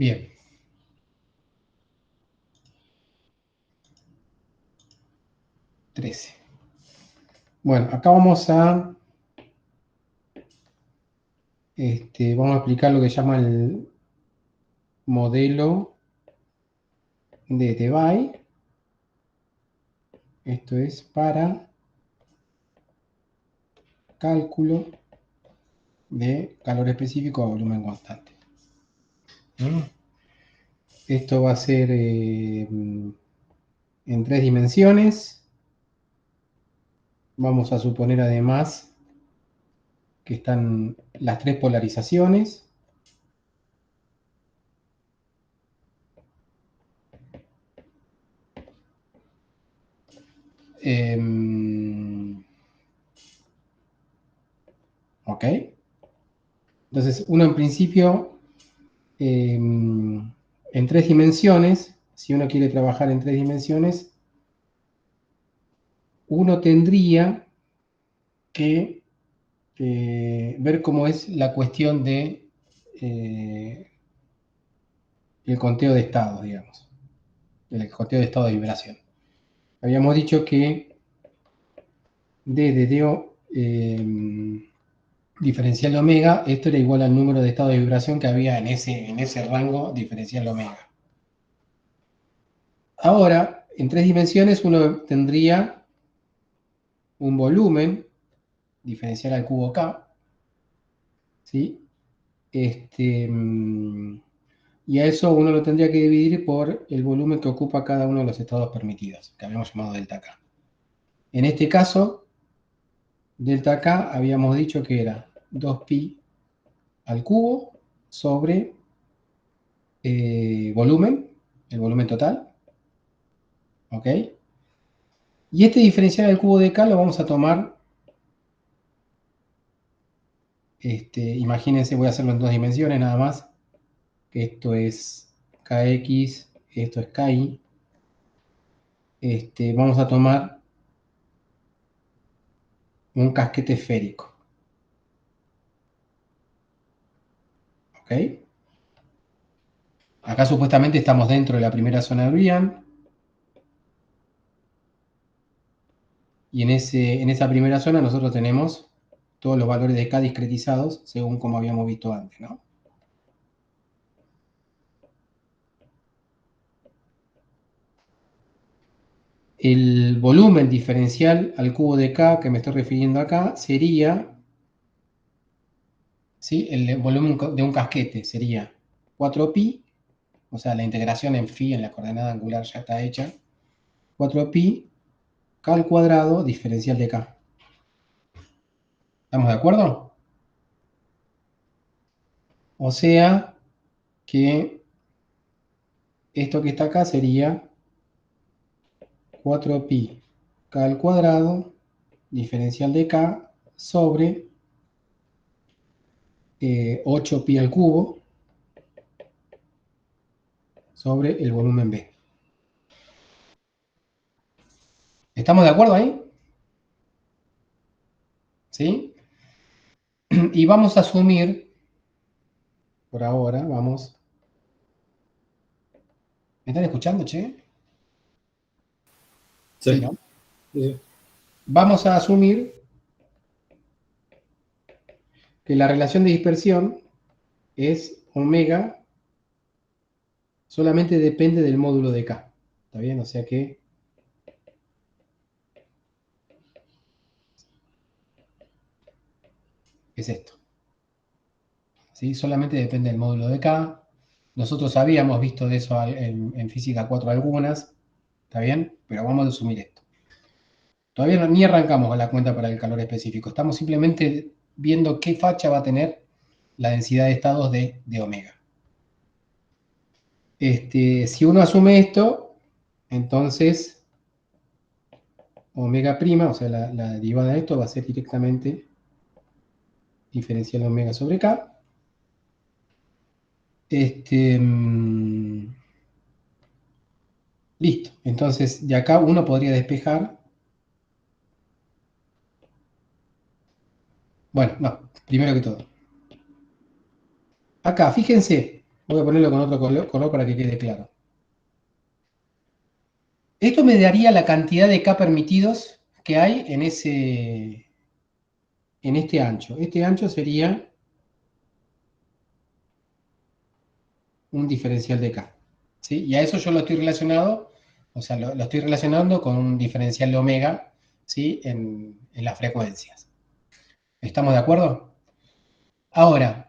Bien. $13. Bueno, acá vamos a explicar lo que llama el modelo de Debye. Esto es para cálculo de calor específico a volumen constante. Esto va a ser en 3 dimensiones. Vamos a suponer además que están las 3 polarizaciones. Ok. Entonces, uno en principio, en 3 dimensiones, si uno quiere trabajar en 3 dimensiones, uno tendría que ver cómo es la cuestión de el conteo de estados, digamos. El conteo de estado de vibración. Habíamos dicho que D de DO diferencial omega, esto era igual al número de estados de vibración que había en ese rango diferencial omega. Ahora, en 3 dimensiones uno tendría un volumen diferencial al cubo K, ¿sí? Y a eso uno lo tendría que dividir por el volumen que ocupa cada uno de los estados permitidos, que habíamos llamado delta K. En este caso, delta K habíamos dicho que era 2pi al cubo sobre volumen, el volumen total, ¿ok? Y este diferencial al cubo de K lo vamos a tomar, imagínense, voy a hacerlo en 2 dimensiones nada más, que esto es Kx, esto es Ki. Vamos a tomar un casquete esférico, ¿ok? Acá supuestamente estamos dentro de la primera zona de Brian, y en esa primera zona nosotros tenemos todos los valores de K discretizados según como habíamos visto antes, ¿no? El volumen diferencial al cubo de K que me estoy refiriendo acá sería, ¿sí? El volumen de un casquete sería 4pi, o sea, la integración en phi en la coordenada angular ya está hecha, 4pi K al cuadrado diferencial de K. ¿Estamos de acuerdo? O sea que esto que está acá sería 4pi K al cuadrado diferencial de K sobre 8pi al cubo sobre el volumen B. ¿Estamos de acuerdo ahí? ¿Sí? Y vamos a asumir, por ahora, vamos... ¿Me están escuchando, che? Sí. Sí, ¿no? Sí. Vamos a asumir que la relación de dispersión es omega, solamente depende del módulo de K. ¿Está bien? O sea que es esto. ¿Sí? Solamente depende del módulo de K. Nosotros habíamos visto de eso en física 4 algunas, ¿está bien? Pero vamos a asumir esto. Todavía ni arrancamos con la cuenta para el calor específico. Estamos simplemente viendo qué facha va a tener la densidad de estados de omega. Si uno asume esto, entonces omega prima, o sea, la derivada de esto va a ser directamente diferencial omega sobre K. Listo. Entonces, de acá uno podría despejar. Bueno, no, primero que todo. Acá, fíjense, Voy a ponerlo con otro color para que quede claro. Esto me daría la cantidad de K permitidos que hay en este ancho. Este ancho sería un diferencial de K. ¿Sí? Y a eso yo lo estoy relacionado, o sea, lo estoy relacionando con un diferencial de omega, ¿sí? En las frecuencias. ¿Estamos de acuerdo? Ahora,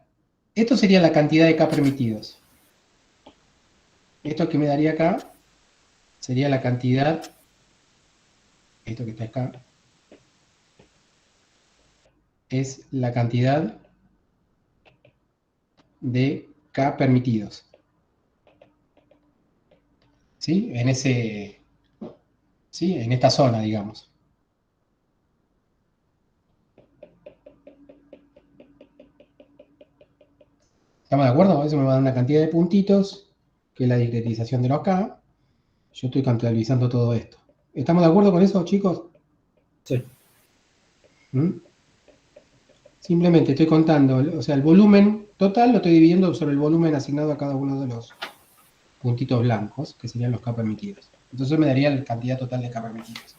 esto sería la cantidad de K permitidos. Esto que me daría acá sería la cantidad, esto que está acá, es la cantidad de K permitidos. ¿Sí? ¿Sí? En esta zona, digamos. ¿Estamos de acuerdo? Eso me va a dar una cantidad de puntitos, que es la discretización de los K. Yo estoy contabilizando todo esto. ¿Estamos de acuerdo con eso, chicos? Sí. ¿Mm? Simplemente estoy contando, o sea, el volumen total lo estoy dividiendo sobre el volumen asignado a cada uno de los puntitos blancos, que serían los K permitidos. Entonces me daría la cantidad total de K permitidos.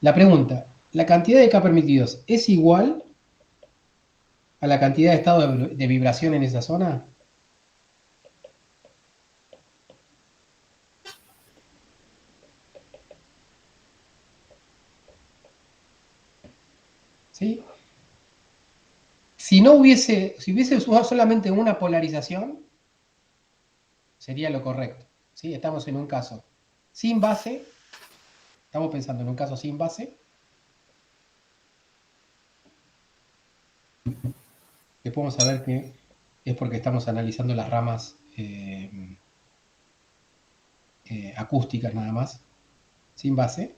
La pregunta, ¿la cantidad de K permitidos es igual a la cantidad de estado de vibración en esa zona? ¿Sí? Si hubiese usado solamente una polarización, sería lo correcto. ¿Sí? Estamos en un caso sin base, estamos pensando en un caso sin base, que podemos saber que es porque estamos analizando las ramas acústicas nada más, sin base,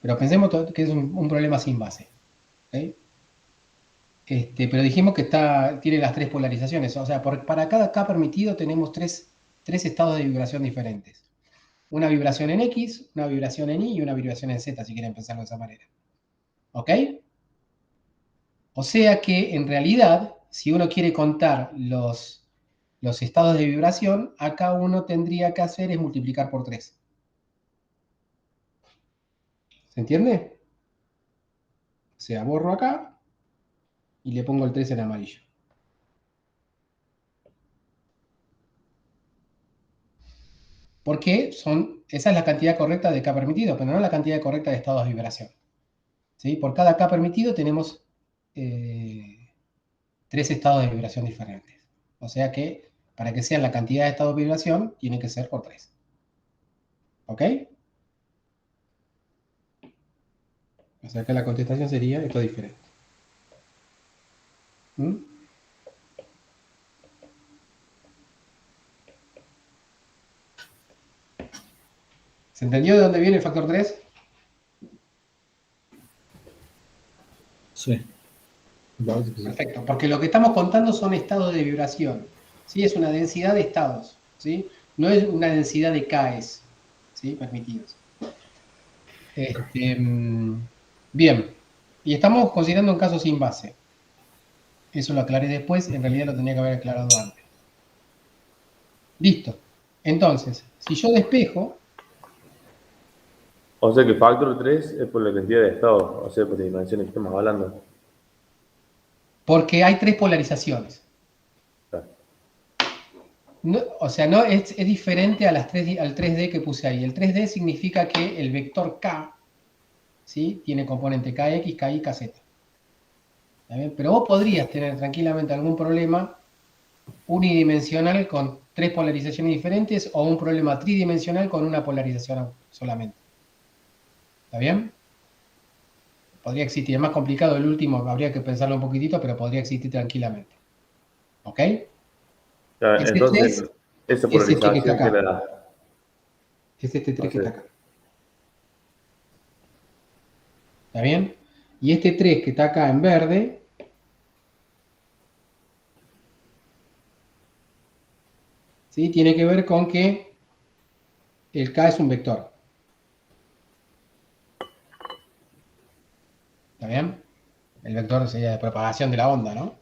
pero pensemos que es un problema sin base. ¿Okay? Pero dijimos que tiene las tres polarizaciones, o sea, para cada K permitido tenemos tres estados de vibración diferentes. Una vibración en X, una vibración en Y y una vibración en Z, si quieren pensarlo de esa manera. ¿Ok? O sea que en realidad, si uno quiere contar los estados de vibración, acá uno tendría que hacer es multiplicar por 3. ¿Se entiende? O sea, borro acá y le pongo el 3 en amarillo. Porque esa es la cantidad correcta de K permitido, pero no la cantidad correcta de estados de vibración. ¿Sí? Por cada K permitido tenemos 3 estados de vibración diferentes. O sea que para que sea la cantidad de estados de vibración, tiene que ser por 3. ¿Ok? O sea que la contestación sería esto diferente. ¿Mm? ¿Se entendió de dónde viene el factor 3? Sí. Me parece que sí. Perfecto, porque lo que estamos contando son estados de vibración. ¿Sí? Es una densidad de estados. ¿Sí? No es una densidad de Ks, ¿sí? Permitidos. Bien, y estamos considerando un caso sin base. Eso lo aclaré después, en realidad lo tenía que haber aclarado antes. Listo. Entonces, si yo despejo, O sea que factor 3 es por la cantidad de estados, o sea, por dimensiones que estamos hablando. porque hay tres polarizaciones. Claro. No, o sea, no es diferente a al 3D que puse ahí. El 3D significa que el vector K, ¿sí? Tiene componente Kx, Ky, Kz. ¿Está bien? Pero vos podrías tener tranquilamente algún problema unidimensional con tres polarizaciones diferentes o un problema tridimensional con una polarización solamente. ¿Está bien? Podría existir. Es más complicado el último, habría que pensarlo un poquitito, pero podría existir tranquilamente. ¿Ok? Claro, Ese entonces, 3 esa es este que está polarización que acá. la. Es este 3 O que está sea, acá. ¿Está bien? Y este 3 que está acá en verde, ¿sí? Tiene que ver con que el K es un vector. ¿Está bien? El vector sería de propagación de la onda, ¿no?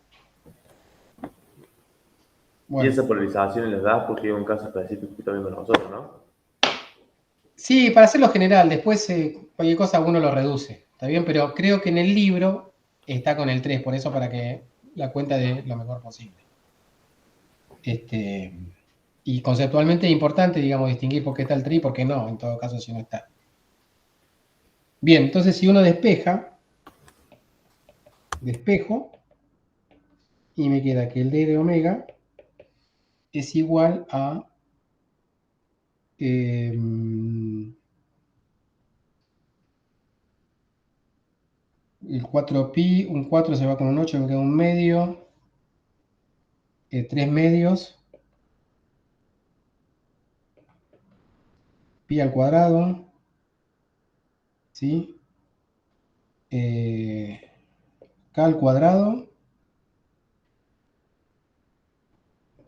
Y esa polarización les da porque hay un caso específico también con nosotros, ¿no? Sí, para hacerlo general, después cualquier cosa uno lo reduce, ¿está bien? Pero creo que en el libro está con el 3, por eso para que la cuenta de lo mejor posible. Y conceptualmente es importante, digamos, distinguir por qué está el 3 y por qué no, en todo caso si no está. Bien, entonces si uno despejo, y me queda que el D de omega es igual a el 4pi, un 4 se va con un 8, me queda un medio, 3 medios, pi al cuadrado, ¿sí? K al cuadrado,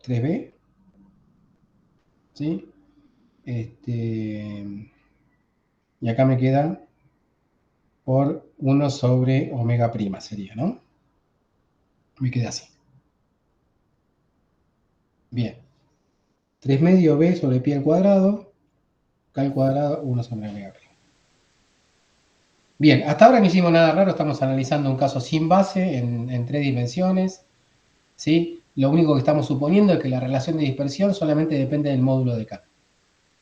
3b, ¿sí? Y acá me queda por 1 sobre omega prima sería, ¿no? Me queda así. Bien. 3 medio b sobre pi al cuadrado, k al cuadrado, 1 sobre omega prima. Bien, hasta ahora no hicimos nada raro, estamos analizando un caso sin base en 3 dimensiones, ¿sí? Lo único que estamos suponiendo es que la relación de dispersión solamente depende del módulo de K.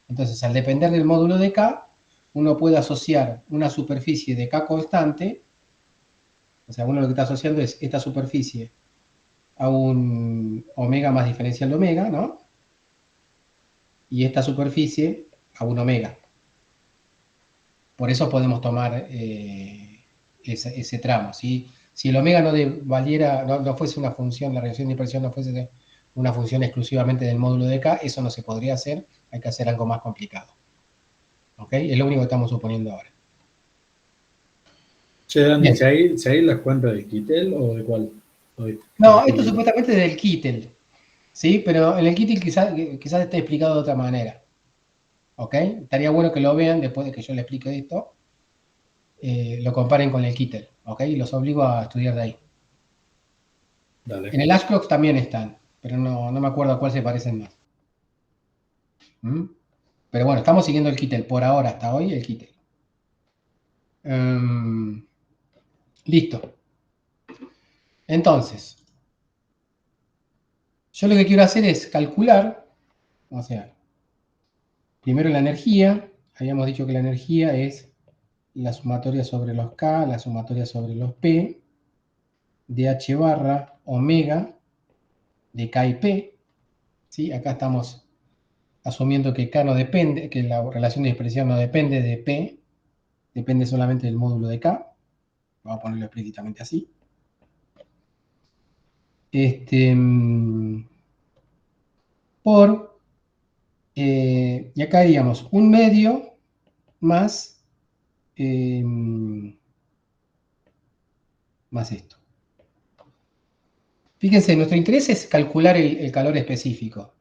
Entonces, al depender del módulo de K, uno puede asociar una superficie de K constante, o sea, uno lo que está asociando es esta superficie a un omega más diferencial de omega, ¿no? Y esta superficie a un omega. Por eso podemos tomar ese tramo, ¿sí? Si el omega no fuese una función, la relación de dispersión no fuese una función exclusivamente del módulo de K, eso no se podría hacer, hay que hacer algo más complicado. ¿Ok? Es lo único que estamos suponiendo ahora. Che, Dani, ¿se hay las cuentas de Kittel o de cuál? No, esto supuestamente es del Kittel, ¿sí? Pero en el Kittel quizás esté explicado de otra manera. ¿Ok? Estaría bueno que lo vean después de que yo le explique esto. Lo comparen con el Kittel, ¿ok? Y los obligo a estudiar de ahí. Dale. En el Ashcroft también están, pero no me acuerdo a cuál se parecen más. Pero bueno, estamos siguiendo el Kittel por ahora, hasta hoy, el Kittel. Listo. Entonces, yo lo que quiero hacer es calcular, o sea, primero la energía. Habíamos dicho que la energía es la sumatoria sobre los K, la sumatoria sobre los P, de H barra omega de K y P. ¿Sí? Acá estamos asumiendo que K no depende, que la relación de expresión no depende de P, depende solamente del módulo de K. Vamos a ponerlo explícitamente así. Y acá haríamos un medio más esto. Fíjense, nuestro interés es calcular el calor específico.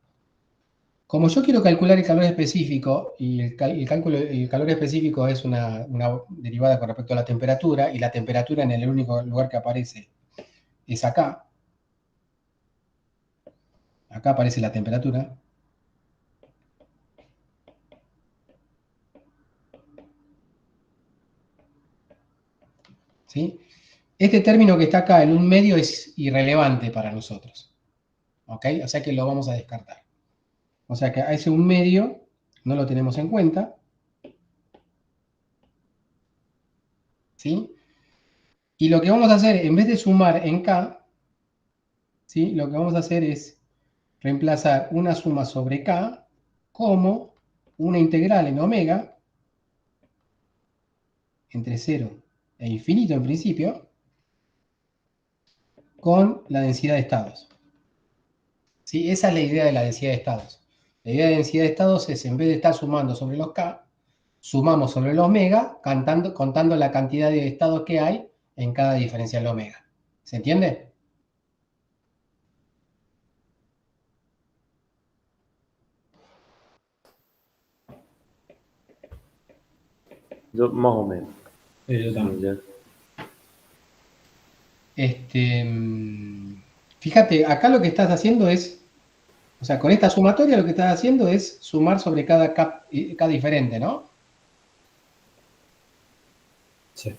Como yo quiero calcular el calor específico, y el calor específico es una derivada con respecto a la temperatura, y la temperatura en el único lugar que aparece es acá. Acá aparece la temperatura. ¿Sí? Este término que está acá en un medio es irrelevante para nosotros. ¿Ok? O sea que lo vamos a descartar. O sea que a ese un medio no lo tenemos en cuenta. ¿Sí? Y lo que vamos a hacer, en vez de sumar en K, ¿sí? Lo que vamos a hacer es reemplazar una suma sobre K como una integral en omega, entre 0 e infinito en principio, con la densidad de estados. ¿Sí? Esa es la idea de la densidad de estados. La idea de densidad de estados es, en vez de estar sumando sobre los K, sumamos sobre el omega, contando la cantidad de estados que hay en cada diferencial omega. ¿Se entiende? Yo más o menos. Yo también. Fíjate, acá lo que estás haciendo es O sea, con esta sumatoria lo que estás haciendo es sumar sobre cada K diferente, ¿no? Sí.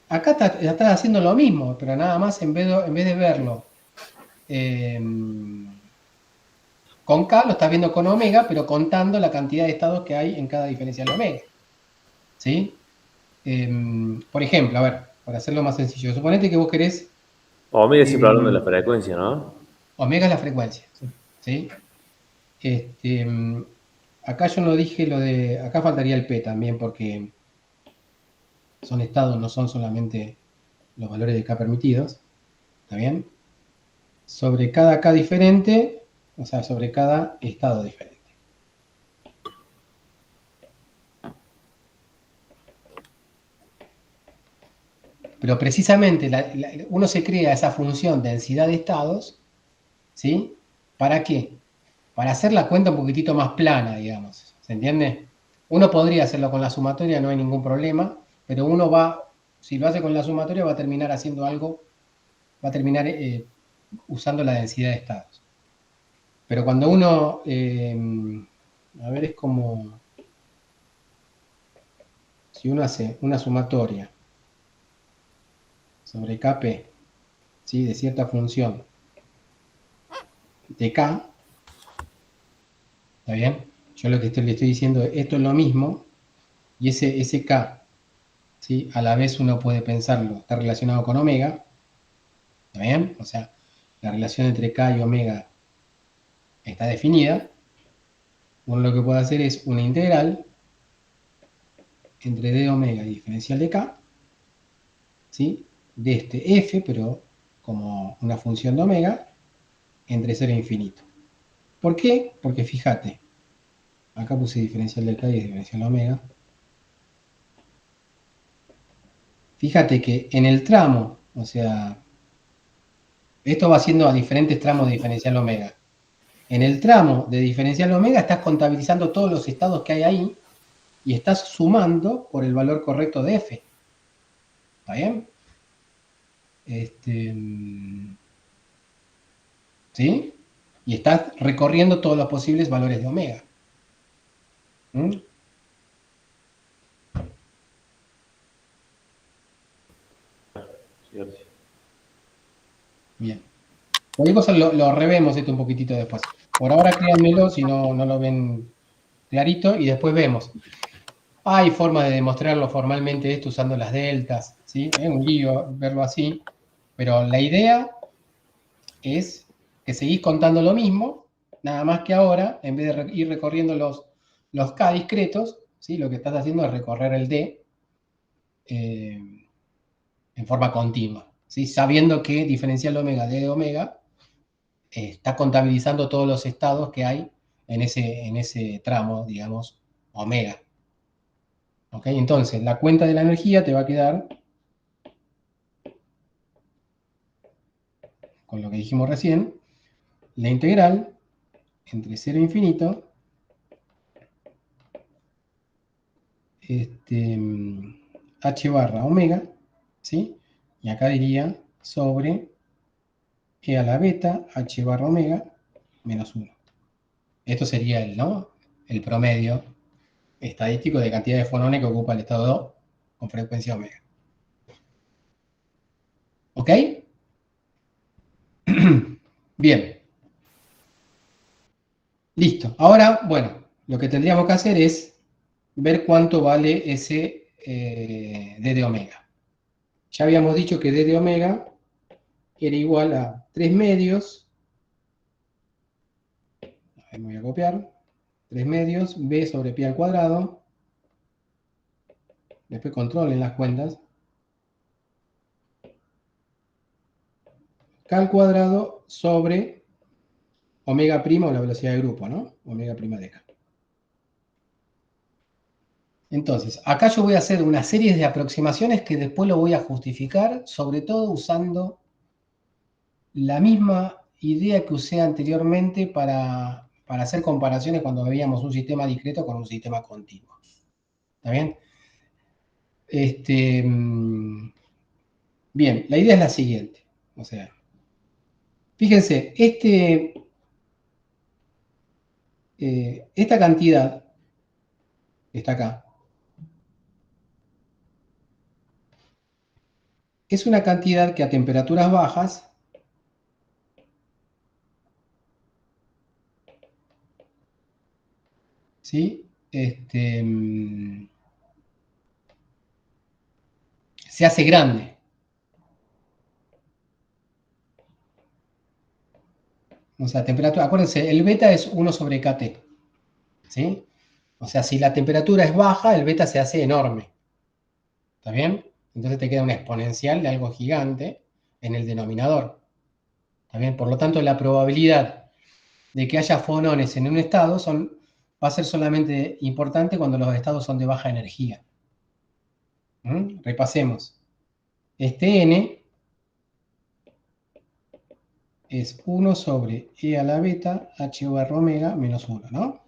Acá estás haciendo lo mismo, pero nada más en vez de verlo con K, lo estás viendo con omega, pero contando la cantidad de estados que hay en cada diferencial omega. ¿Sí? Por ejemplo, a ver, para hacerlo más sencillo, suponete que vos querés... Omega siempre hablando de la frecuencia, ¿no? Omega es la frecuencia. ¿Sí? Acá yo no dije lo de... Acá faltaría el P también, porque son estados, no son solamente los valores de K permitidos. ¿Está bien? Sobre cada K diferente, o sea, sobre cada estado diferente. Pero precisamente uno se crea esa función densidad de estados, ¿sí? ¿Para qué? Para hacer la cuenta un poquitito más plana, digamos. ¿Se entiende? Uno podría hacerlo con la sumatoria, no hay ningún problema, pero uno va, si lo hace con la sumatoria, va a terminar haciendo algo, va a terminar usando la densidad de estados. Pero cuando uno, a ver, es como si uno hace una sumatoria sobre Kp, ¿sí? De cierta función de K, ¿está bien? Yo lo que le estoy diciendo es, esto es lo mismo, y ese K, ¿sí? A la vez uno puede pensarlo, está relacionado con omega, ¿está bien? O sea, la relación entre K y omega está definida. Uno lo que puede hacer es una integral entre d omega y diferencial de K, ¿sí? De este f, pero como una función de omega, entre 0 e infinito. ¿Por qué? Porque fíjate, acá puse diferencial de K y diferencial de omega. Fíjate que en el tramo, o sea, esto va siendo a diferentes tramos de diferencial omega. En el tramo de diferencial omega estás contabilizando todos los estados que hay ahí y estás sumando por el valor correcto de f. ¿Está bien? ¿Sí? Y estás recorriendo todos los posibles valores de omega. ¿Mm? Sí. Bien. Cualquier cosa lo revemos esto un poquitito después. Por ahora créanmelo si no lo ven clarito y después vemos. Hay forma de demostrarlo formalmente esto usando las deltas, ¿sí? Es un lío verlo así, pero la idea es que seguís contando lo mismo, nada más que ahora, en vez de ir recorriendo los K discretos, ¿sí? Lo que estás haciendo es recorrer el D en forma continua, ¿sí? Sabiendo que diferencial omega de omega está contabilizando todos los estados que hay en ese tramo, digamos, omega. ¿Ok? Entonces, la cuenta de la energía te va a quedar con lo que dijimos recién, la integral entre 0 e infinito, h barra omega, ¿sí? Y acá diría sobre e a la beta h barra omega menos 1. Esto sería ¿no? El promedio estadístico de cantidad de fonones que ocupa el estado 2 con frecuencia omega. ¿Ok? Bien. Listo. Ahora, bueno, lo que tendríamos que hacer es ver cuánto vale ese d de omega. Ya habíamos dicho que d de omega era igual a 3 medios, me voy a copiar, 3 medios, b sobre pi al cuadrado, después controlen las cuentas, k al cuadrado sobre omega prima o la velocidad de grupo, ¿no? Omega prima de k. Entonces, acá yo voy a hacer una serie de aproximaciones que después lo voy a justificar, sobre todo usando la misma idea que usé anteriormente para hacer comparaciones cuando veíamos un sistema discreto con un sistema continuo. ¿Está bien? Bien, la idea es la siguiente. O sea, Fíjense, esta cantidad que está acá es una cantidad que a temperaturas bajas ¿sí? Se hace grande. O sea, temperatura, acuérdense, el beta es 1 sobre kT, ¿sí? O sea, si la temperatura es baja, el beta se hace enorme. ¿Está bien? Entonces te queda una exponencial de algo gigante en el denominador. ¿Está bien? Por lo tanto, la probabilidad de que haya fonones en un estado va a ser solamente importante cuando los estados son de baja energía. Repasemos. Este n es 1 sobre e a la beta h barra omega menos 1, ¿no?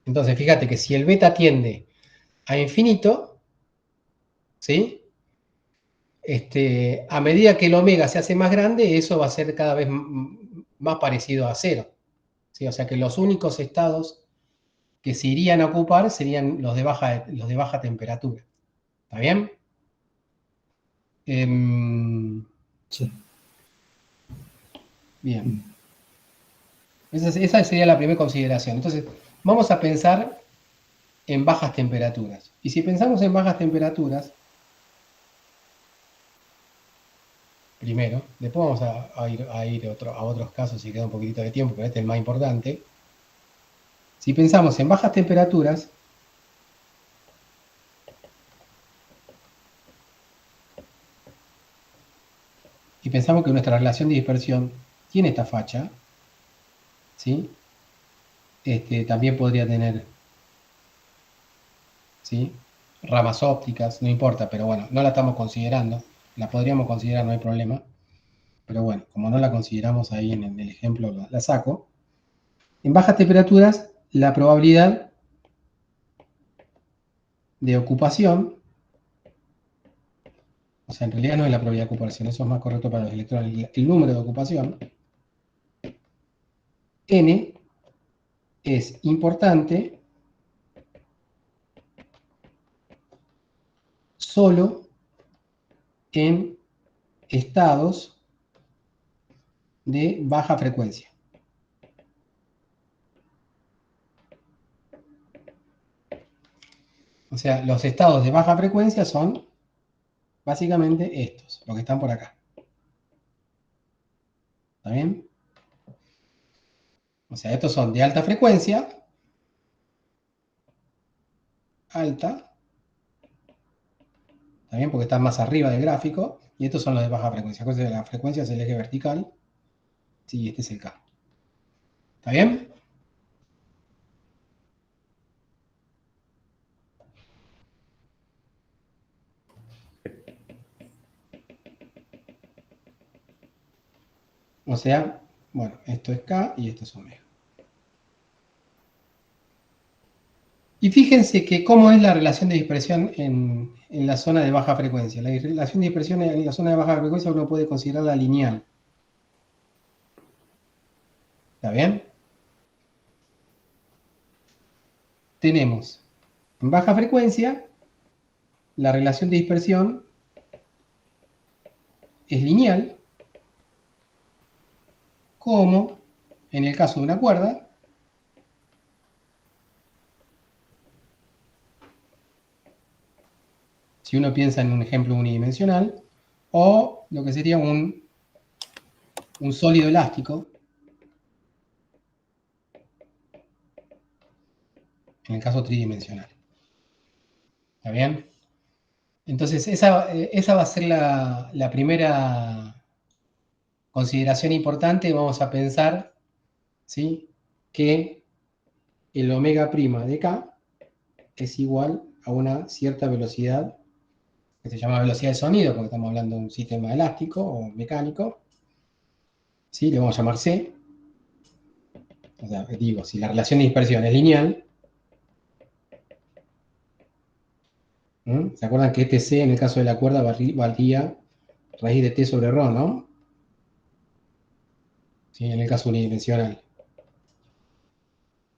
Entonces, fíjate que si el beta tiende a infinito, ¿sí? A medida que el omega se hace más grande, eso va a ser cada vez más parecido a cero. ¿Sí? O sea que los únicos estados que se irían a ocupar serían los de baja temperatura. ¿Está bien? Sí. Bien. Esa sería la primera consideración. Entonces, vamos a pensar en bajas temperaturas. Y si pensamos en bajas temperaturas, primero, después vamos a ir a otros casos si queda un poquitito de tiempo, pero este es el más importante. Si pensamos en bajas temperaturas, y pensamos que nuestra relación de dispersión tiene esta facha, ¿sí? También podría tener, ¿sí? Ramas ópticas, no importa, pero bueno, no la estamos considerando. La podríamos considerar, no hay problema. Pero bueno, como no la consideramos ahí en el ejemplo, la saco. En bajas temperaturas, la probabilidad de ocupación, o sea, en realidad no es la probabilidad de ocupación, eso es más correcto para los electrones, el número de ocupación, n, es importante solo en estados de baja frecuencia. O sea, los estados de baja frecuencia son básicamente estos, los que están por acá. ¿Está bien? O sea, estos son de alta frecuencia, alta, ¿está bien? Porque están más arriba del gráfico, y estos son los de baja frecuencia. Acuérdense que la frecuencia es el eje vertical, sí, este es el K. ¿Está bien? O sea, bueno, esto es K y esto es omega. Y fíjense que cómo es la relación de dispersión en la zona de baja frecuencia. La relación de dispersión en la zona de baja frecuencia uno puede considerarla lineal. ¿Está bien? Tenemos en baja frecuencia la relación de dispersión es lineal, como en el caso de una cuerda, si uno piensa en un ejemplo unidimensional, o lo que sería un sólido elástico, en el caso tridimensional. ¿Está bien? Entonces, esa va a ser la primera consideración importante. Vamos a pensar, ¿sí?, que el omega prima de K es igual a una cierta velocidad, que se llama velocidad de sonido, porque estamos hablando de un sistema elástico o mecánico. ¿Sí? Le vamos a llamar C. O sea, digo, si la relación de dispersión es lineal, ¿se acuerdan que este C en el caso de la cuerda valía raíz de T sobre ρ, ¿no? ¿sí? En el caso unidimensional.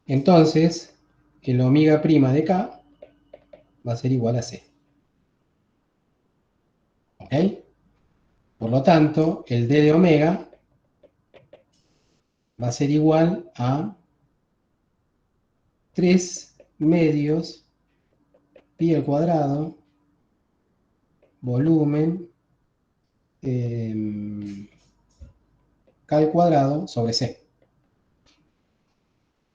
Entonces, el omega prima de K va a ser igual a C. ¿Ok? Por lo tanto, el D de omega va a ser igual a 3 medios pi al cuadrado volumen K al cuadrado sobre C.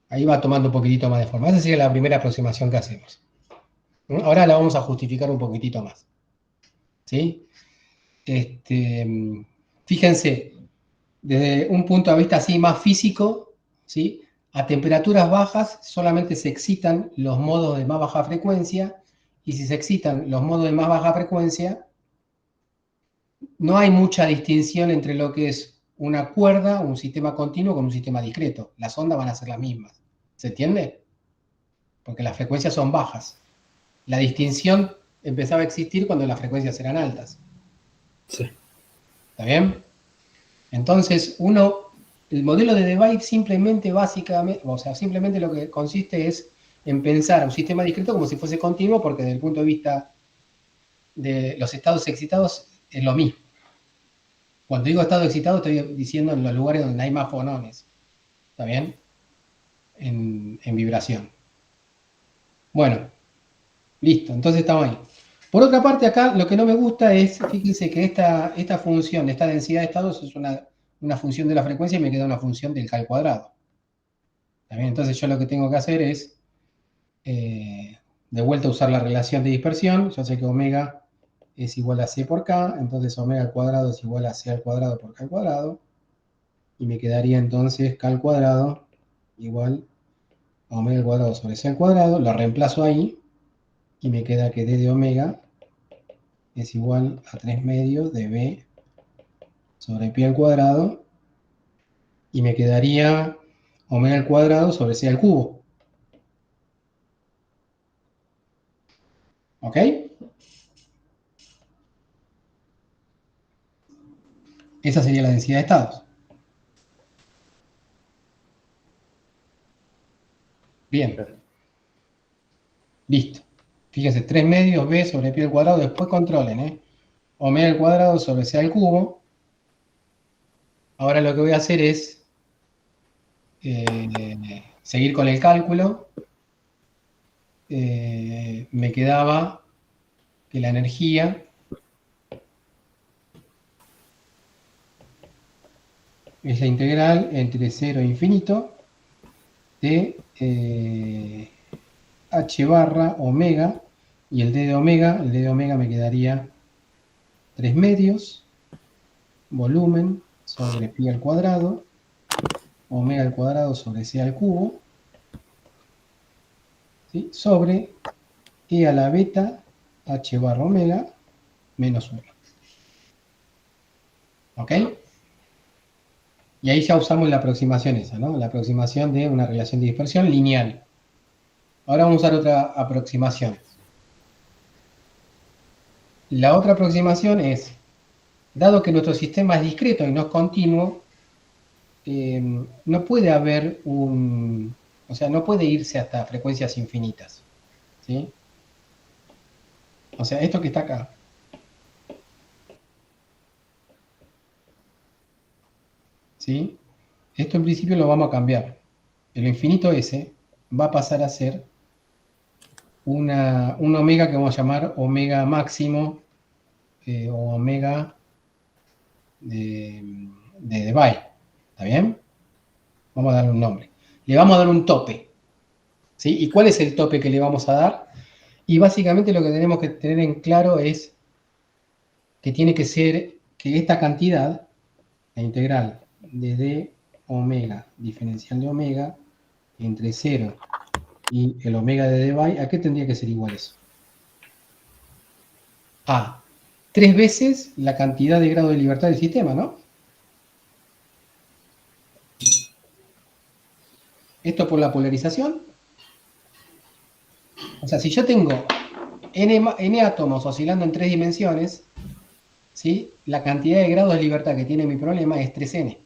Ahí va tomando un poquitito más de forma. Esa sería la primera aproximación que hacemos. Ahora la vamos a justificar un poquitito más. ¿Sí? Fíjense, desde un punto de vista así más físico, ¿sí? A temperaturas bajas solamente se excitan los modos de más baja frecuencia, y si se excitan los modos de más baja frecuencia, no hay mucha distinción entre lo que es una cuerda, un sistema continuo con un sistema discreto. Las ondas van a ser las mismas. ¿Se entiende? Porque las frecuencias son bajas. La distinción empezaba a existir cuando las frecuencias eran altas. Sí. ¿Está bien? Entonces, el modelo de Debye simplemente, básicamente, o sea, simplemente lo que consiste es en pensar un sistema discreto como si fuese continuo, porque desde el punto de vista de los estados excitados es lo mismo. Cuando digo estado excitado estoy diciendo en los lugares donde hay más fonones. ¿Está bien? En vibración. Bueno, listo, entonces estamos ahí. Por otra parte, acá lo que no me gusta es, fíjense que esta función, esta densidad de estados es una función de la frecuencia y me queda una función del K al cuadrado. ¿Está bien? Entonces yo lo que tengo que hacer es, de vuelta, usar la relación de dispersión. Yo sé que omega es igual a C por K, entonces omega al cuadrado es igual a C al cuadrado por K al cuadrado, y me quedaría entonces K al cuadrado igual a omega al cuadrado sobre C al cuadrado, lo reemplazo ahí, y me queda que D de omega es igual a 3 medios de B sobre pi al cuadrado, y me quedaría omega al cuadrado sobre C al cubo. ¿Ok? Esa sería la densidad de estados. Bien. Listo. Fíjense, 3 medios B sobre pi al cuadrado, después controlen, omega al cuadrado sobre C al cubo. Ahora lo que voy a hacer es seguir con el cálculo. Me quedaba que la energía es la integral entre 0 e infinito de h barra omega, y el d de omega me quedaría 3 medios volumen sobre pi al cuadrado, omega al cuadrado sobre c al cubo, ¿sí? Sobre e a la beta h barra omega menos 1. ¿Ok? Y ahí ya usamos la aproximación esa, ¿no? La aproximación de una relación de dispersión lineal. Ahora vamos a usar otra aproximación. La otra aproximación es, dado que nuestro sistema es discreto y no es continuo, no puede haber o sea, no puede irse hasta frecuencias infinitas, ¿sí? O sea, esto que está acá, ¿sí? Esto en principio lo vamos a cambiar. El infinito ese va a pasar a ser un omega que vamos a llamar omega máximo, o omega de Debye. ¿Está bien? Vamos a darle un nombre. Le vamos a dar un tope. ¿Sí? ¿Y cuál es el tope que le vamos a dar? Y básicamente lo que tenemos que tener en claro es que tiene que ser que esta cantidad, la integral de d omega diferencial de omega entre 0 y el omega de Debye, ¿a qué tendría que ser igual eso? A 3 veces la cantidad de grado de libertad del sistema, ¿no? Esto por la polarización. O sea, si yo tengo n átomos oscilando en 3 dimensiones, ¿sí? La cantidad de grados de libertad que tiene mi problema es 3n.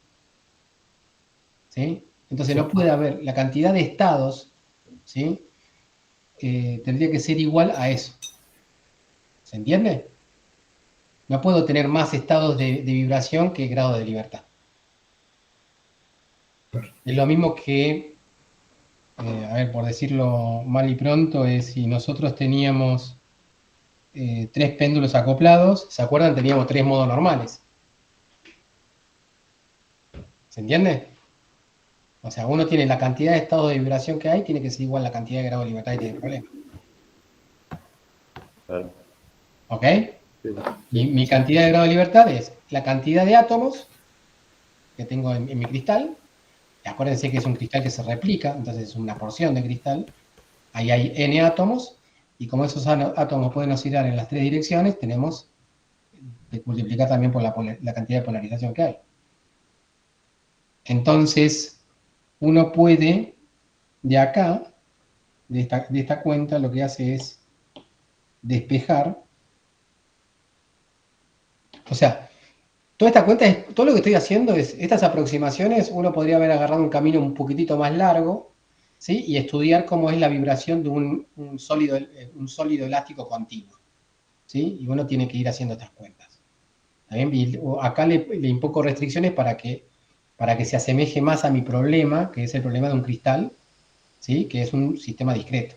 ¿sí? Entonces no puede haber la cantidad de estados, ¿sí? Tendría que ser igual a eso. ¿Se entiende? No puedo tener más estados de vibración que grado de libertad. Es lo mismo que, a ver, por decirlo mal y pronto, es si nosotros teníamos 3 péndulos acoplados, ¿se acuerdan? Teníamos 3 modos normales. ¿Se entiende? O sea, uno tiene la cantidad de estados de vibración que hay, tiene que ser igual a la cantidad de grado de libertad que tiene el problema. Claro. ¿Ok? Sí, Y sí. mi cantidad de grado de libertad es la cantidad de átomos que tengo en mi cristal. Acuérdense que es un cristal que se replica, entonces es una porción de cristal. Ahí hay n átomos, y como esos átomos pueden oscilar en las 3 direcciones, tenemos que multiplicar también por la cantidad de polarización que hay. Entonces, uno puede, de acá, de esta cuenta, lo que hace es despejar. O sea, toda esta cuenta es, todo lo que estoy haciendo es, estas aproximaciones, uno podría haber agarrado un camino un poquitito más largo, ¿sí? Y estudiar cómo es la vibración de un sólido elástico continuo, ¿sí? Y uno tiene que ir haciendo estas cuentas. ¿Está bien? Acá le impongo restricciones para que se asemeje más a mi problema, que es el problema de un cristal, ¿sí? Que es un sistema discreto.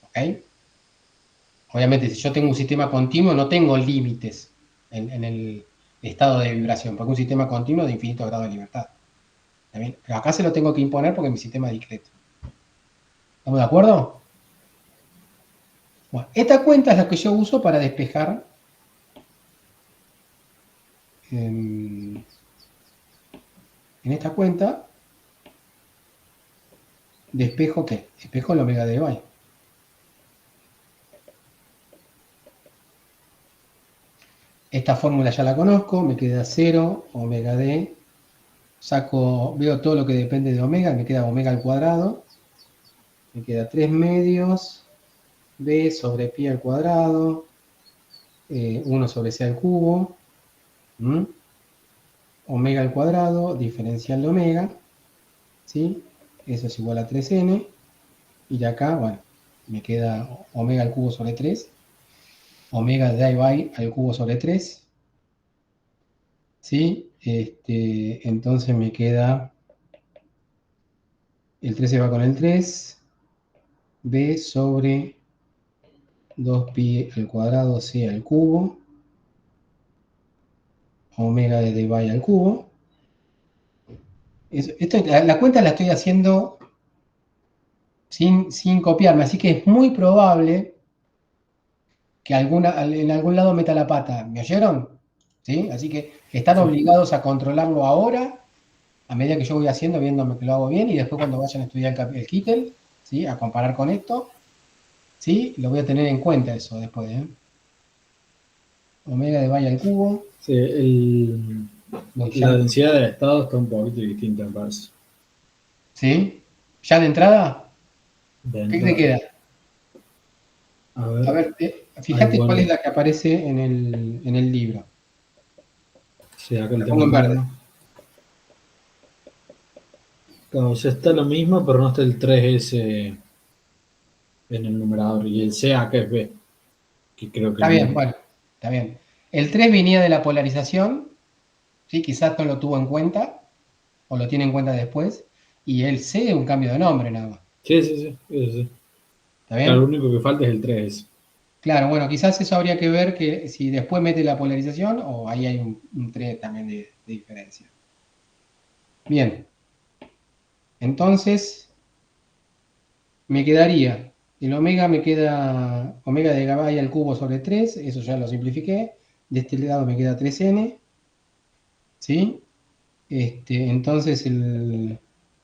¿Ok? Obviamente, si yo tengo un sistema continuo, no tengo límites en el estado de vibración, porque un sistema continuo de infinito grado de libertad. ¿Está bien? Pero acá se lo tengo que imponer porque es mi sistema discreto. ¿Estamos de acuerdo? Bueno, esta cuenta es la que yo uso para despejar en esta cuenta. ¿Despejo qué? Despejo el omega de Debye. Esta fórmula ya la conozco, me queda 0, omega d, veo todo lo que depende de omega, me queda omega al cuadrado, me queda 3 medios, b sobre pi al cuadrado, 1 sobre c al cubo, omega al cuadrado, diferencial de omega, ¿sí? Eso es igual a 3n, y de acá, bueno, me queda omega al cubo sobre 3, omega de y al cubo sobre 3, ¿sí? Entonces me queda, el 3 se va con el 3, b sobre 2pi al cuadrado c al cubo, omega de dy al cubo. La cuenta la estoy haciendo sin copiarme, así que es muy probable que en algún lado meta la pata. ¿Me oyeron? ¿Sí? Así que están Sí. obligados a controlarlo ahora, a medida que yo voy haciendo, viéndome que lo hago bien, y después cuando vayan a estudiar el Kittel, ¿sí? A comparar con esto, ¿sí? Lo voy a tener en cuenta eso después, ¿eh? Omega de dy al cubo. Sí, la densidad de estado está un poquito distinta, me parece. ¿Sí? ¿Ya de entrada? De ¿Qué te entrada. queda? A A ver, ver, ahí fíjate cuál es bueno, la que aparece en el libro. sí, acá lo La tengo pongo a en verde. mano. Claro, ya está lo mismo, pero no está el 3S en el numerador. Y el C acá es B, que creo que es Está lo bien, mismo. bueno, está bien. El 3 venía de la polarización, ¿sí? Quizás no lo tuvo en cuenta, o lo tiene en cuenta después, y el C es un cambio de nombre nada más. Sí, sí, sí, eso sí. ¿Está Claro, lo bien? único que falta es el 3S. Claro, bueno, quizás eso habría que ver que si después mete la polarización o ahí hay un 3 también de diferencia. Bien, entonces me quedaría, el omega me queda omega de Gabay al cubo sobre 3, eso ya lo simplifiqué. De este lado me queda 3n, ¿sí? Entonces el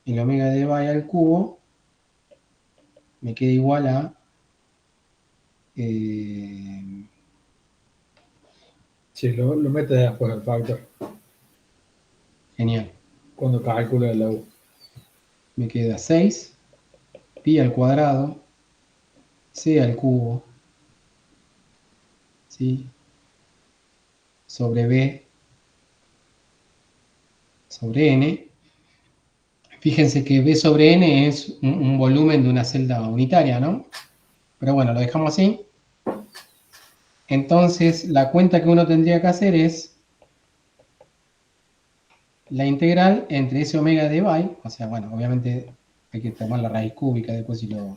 omega de Gabay al cubo me queda igual a eh, Sí, lo metes después el factor, genial, cuando calcula la U. me queda 6 pi al cuadrado, c al cubo, ¿sí? Sobre b sobre n. Fíjense que B sobre N es un volumen de una celda unitaria, ¿no? Pero bueno, lo dejamos así. Entonces, la cuenta que uno tendría que hacer es la integral entre S omega de y, o sea, bueno, obviamente hay que tomar la raíz cúbica después si lo...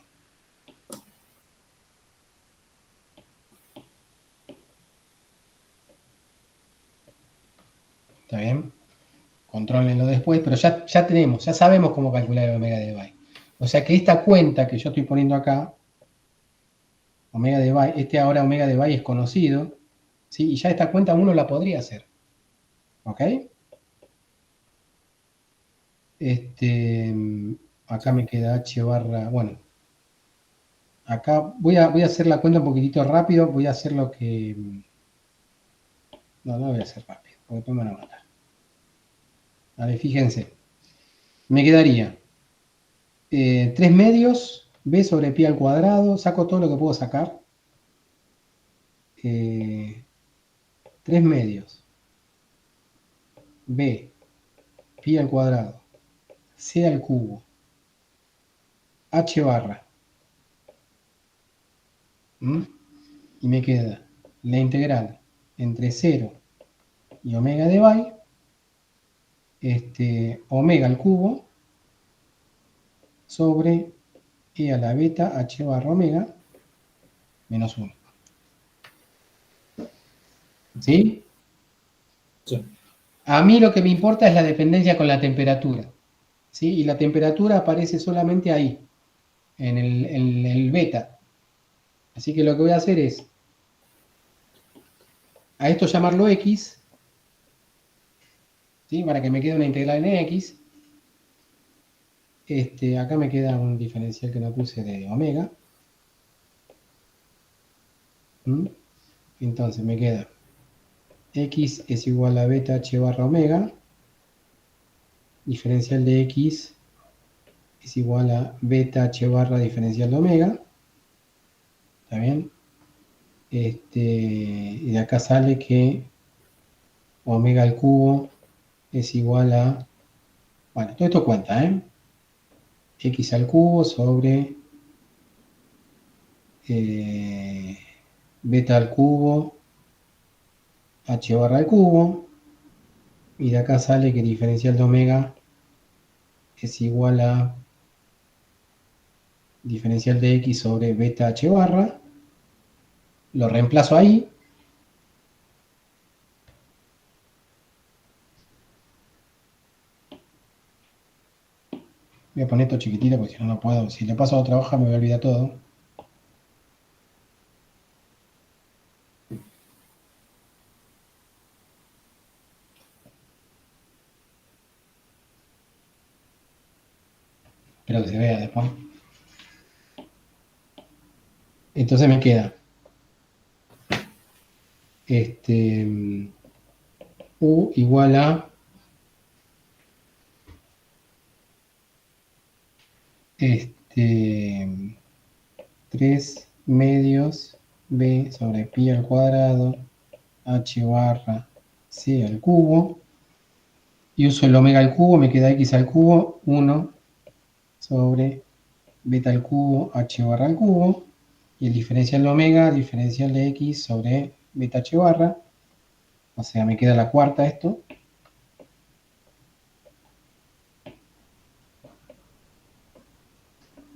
¿Está bien? Contrólenlo después, pero ya sabemos cómo calcular el omega de y. O sea que esta cuenta que yo estoy poniendo acá, omega de y, ahora omega de y es conocido, ¿sí? Y ya esta cuenta uno la podría hacer. ¿Ok? Acá me queda h barra, bueno, acá voy a hacer la cuenta un poquitito rápido, voy a hacer lo que... No voy a hacer rápido, porque después me van a matar. A ver, fíjense, me quedaría 3 medios, b sobre pi al cuadrado, saco todo lo que puedo sacar. 3 medios, b, pi al cuadrado, c al cubo, h barra. Y me queda la integral entre 0 y omega de omega al cubo sobre e a la beta h barra omega menos 1. ¿Sí? Sí. A mí lo que me importa es la dependencia con la temperatura. ¿Sí? Y la temperatura aparece solamente ahí, en el beta. Así que lo que voy a hacer es a esto llamarlo x, ¿sí? Para que me quede una integral en x. Acá me queda un diferencial que no puse de omega. Entonces me queda x es igual a beta h barra omega. Diferencial de x es igual a beta h barra diferencial de omega. ¿Está bien? Y de acá sale que omega al cubo es igual a... Bueno, todo esto cuenta, ¿eh? X al cubo sobre beta al cubo h barra al cubo. Y de acá sale que diferencial de omega es igual a diferencial de x sobre beta h barra. Lo reemplazo ahí. Voy a poner esto chiquitito porque si no, no puedo. Si le paso a otra hoja me voy a olvidar todo. Espero que se vea después. Entonces me queda U igual a 3 medios b sobre pi al cuadrado h barra c al cubo, y uso el omega al cubo, me queda x al cubo, 1 sobre beta al cubo h barra al cubo, y el diferencial de omega, diferencial de x sobre beta h barra, o sea, me queda la cuarta esto.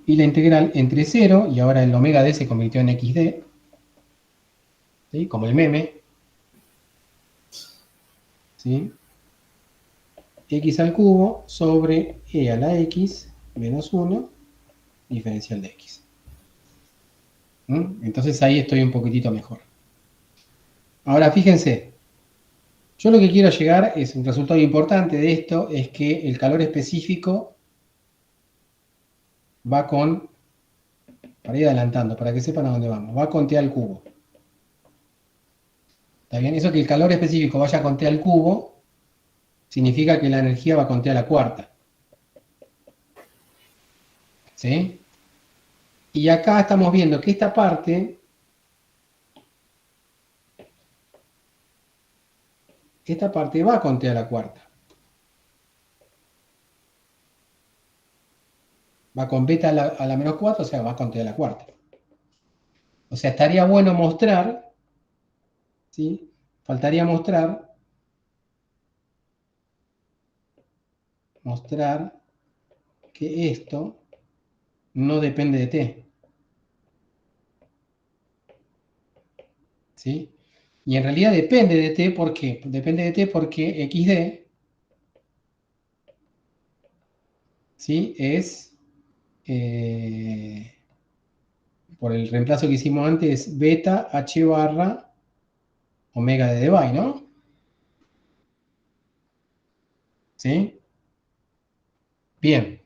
Y la integral entre 0, y ahora el omega d se convirtió en xd, ¿sí? Como el meme, ¿sí? X al cubo sobre e a la x menos 1, diferencial de x. Entonces ahí estoy un poquitito mejor. Ahora fíjense, yo lo que quiero llegar es un resultado importante de esto, es que el calor específico va con, para ir adelantando, para que sepan a dónde vamos, va con t al cubo. ¿Está bien? Eso que el calor específico vaya con t al cubo, significa que la energía va con t a la cuarta. ¿Sí? Y acá estamos viendo que esta parte va con t a la cuarta. Va con beta a la menos 4, o sea, va con t a la cuarta. O sea, estaría bueno mostrar, ¿sí? Faltaría mostrar que esto no depende de t, ¿sí? Y en realidad depende de t, ¿por qué? Depende de t porque xd, ¿sí? Es, por el reemplazo que hicimos antes, es beta h barra omega de Debye, ¿no? ¿Sí? Bien.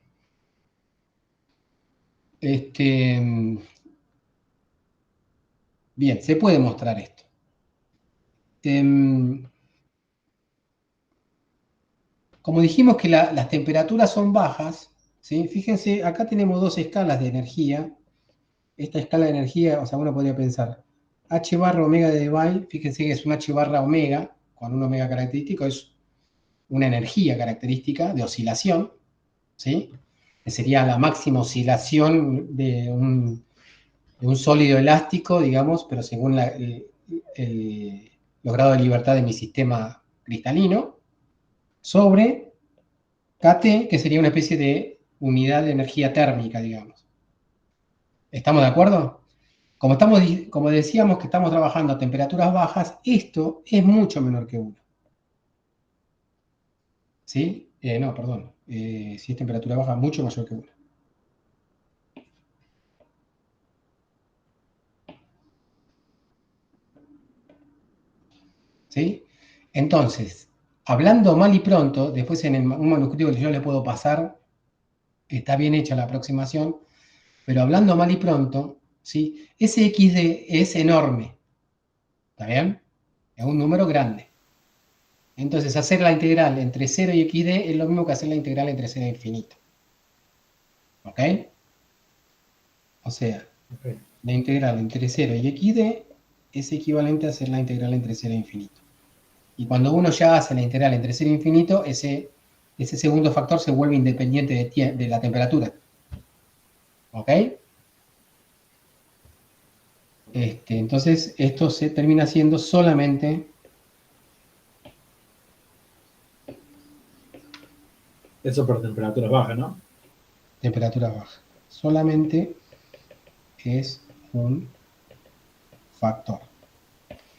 Bien, se puede mostrar esto. Como dijimos que las temperaturas son bajas, ¿sí? Fíjense, acá tenemos dos escalas de energía. Esta escala de energía, o sea, uno podría pensar, H barra omega de Debye, fíjense que es un H barra omega, con un omega característico, es una energía característica de oscilación, ¿sí? Que sería la máxima oscilación de un sólido elástico, digamos, pero según los grados de libertad de mi sistema cristalino, sobre KT, que sería una especie de unidad de energía térmica, digamos. ¿Estamos de acuerdo? Como decíamos que estamos trabajando a temperaturas bajas, esto es mucho menor que 1. ¿Sí? No, perdón. Si es temperatura baja, mucho mayor que 1. ¿Sí? Entonces, hablando mal y pronto, después en un manuscrito que yo le puedo pasar, está bien hecha la aproximación, pero hablando mal y pronto, ¿sí? Ese XD es enorme. ¿Está bien? Es un número grande. Entonces, hacer la integral entre 0 y xd es lo mismo que hacer la integral entre 0 e infinito. ¿Ok? O sea, Ok. la integral entre 0 y xd es equivalente a hacer la integral entre 0 e infinito. Y cuando uno ya hace la integral entre 0 e infinito, ese segundo factor se vuelve independiente de la temperatura. ¿Ok? Entonces, esto se termina siendo solamente Eso por temperaturas bajas, ¿no? temperatura baja. Solamente es un factor.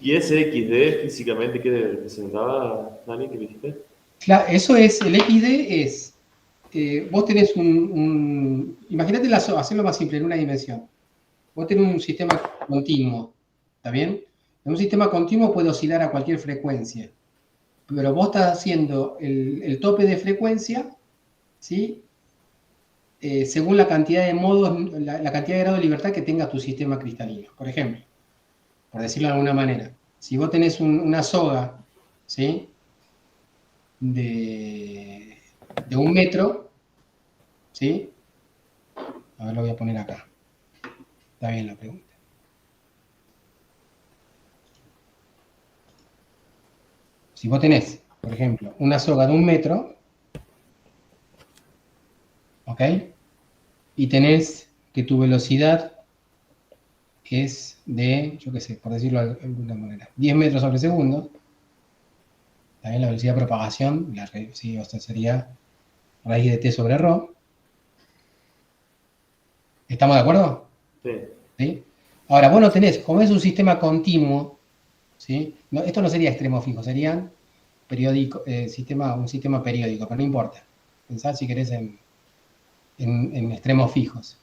¿Y ese XD físicamente qué representaba, Dani, que dijiste? Claro, eso es, el XD es, vos tenés imagínate hacerlo más simple, en una dimensión. Vos tenés un sistema continuo, ¿está bien? En un sistema continuo puede oscilar a cualquier frecuencia, pero vos estás haciendo el tope de frecuencia, ¿sí? Según la cantidad de modos, la cantidad de grado de libertad que tenga tu sistema cristalino. Por ejemplo, por decirlo de alguna manera, si vos tenés una soga, ¿sí? De 1 metro, ¿sí? A ver, lo voy a poner acá. Está bien la pregunta. Si vos tenés, por ejemplo, una soga de 1 metro, ¿ok? Y tenés que tu velocidad es de, yo qué sé, por decirlo de alguna manera, 10 metros sobre segundo, también la velocidad de propagación, sí, o sea, sería raíz de t sobre ρ. ¿Estamos de acuerdo? Sí. ¿Sí? Ahora, vos no tenés, como es un sistema continuo, ¿sí? No, esto no sería extremo fijo, serían periódico, un sistema periódico, pero no importa. Pensá si querés en extremos fijos.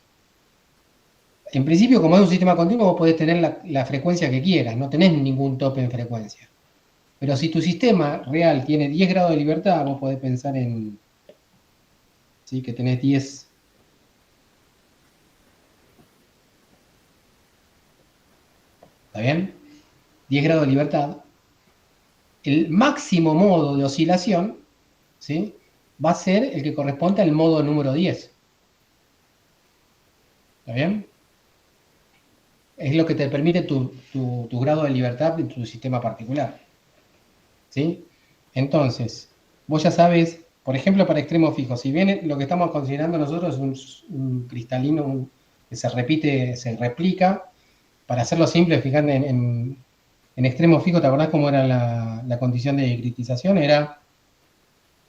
En principio, como es un sistema continuo, vos podés tener la frecuencia que quieras, no tenés ningún tope en frecuencia. Pero si tu sistema real tiene 10 grados de libertad, vos podés pensar en, ¿sí? Que tenés 10. ¿Está bien? 10 grados de libertad. El máximo modo de oscilación, ¿sí? Va a ser el que corresponde al modo número 10. ¿Está bien? Es lo que te permite tu grado de libertad en tu sistema particular. ¿Sí? Entonces, vos ya sabes por ejemplo, para extremo fijo, si bien lo que estamos considerando nosotros es un cristalino que se repite, se replica, para hacerlo simple, fíjate en extremo fijo, ¿te acordás cómo era la condición de critización? Era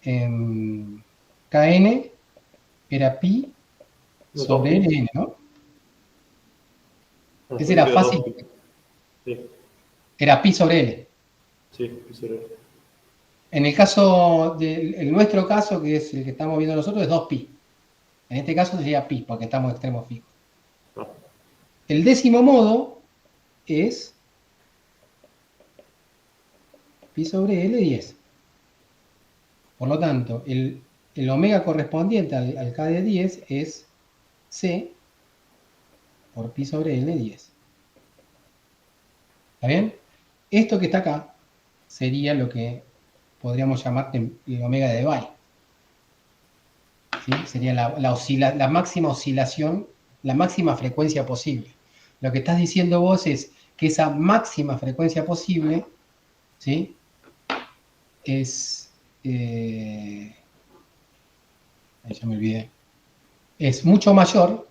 Kn era pi Los dos sobre pi. Ln, ¿no? Ah, Ese pensé era que era fácil, dos pi. Sí, era pi sobre L. sí, pi sobre L. En el caso en nuestro caso, que es el que estamos viendo nosotros, es 2pi. En este caso sería pi, porque estamos en extremo fijo. Ah, El décimo modo es pi sobre L 10. Por lo tanto, el omega correspondiente al K de 10 es C por pi sobre L 10. ¿Está bien? Esto que está acá sería lo que podríamos llamar el omega de Debye. ¿Sí? Sería la máxima oscilación, la máxima frecuencia posible. Lo que estás diciendo vos es que esa máxima frecuencia posible, ¿sí? Es, ahí ya me olvidé, es mucho mayor,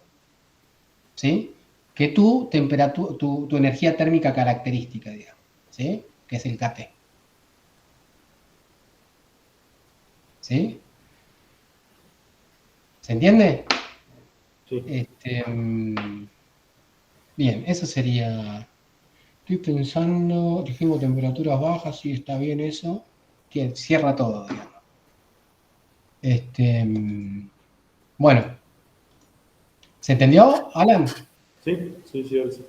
¿sí? Que tu temperatura, tu energía térmica característica, digamos, ¿sí? Que es el Kp, ¿sí? ¿Se entiende? sí. Bien, eso sería. Estoy pensando, dijimos temperaturas bajas, sí, está bien eso. Que cierra todo, digamos. Bueno, ¿se entendió, Alan? Sí, sí, sí, ahora sí.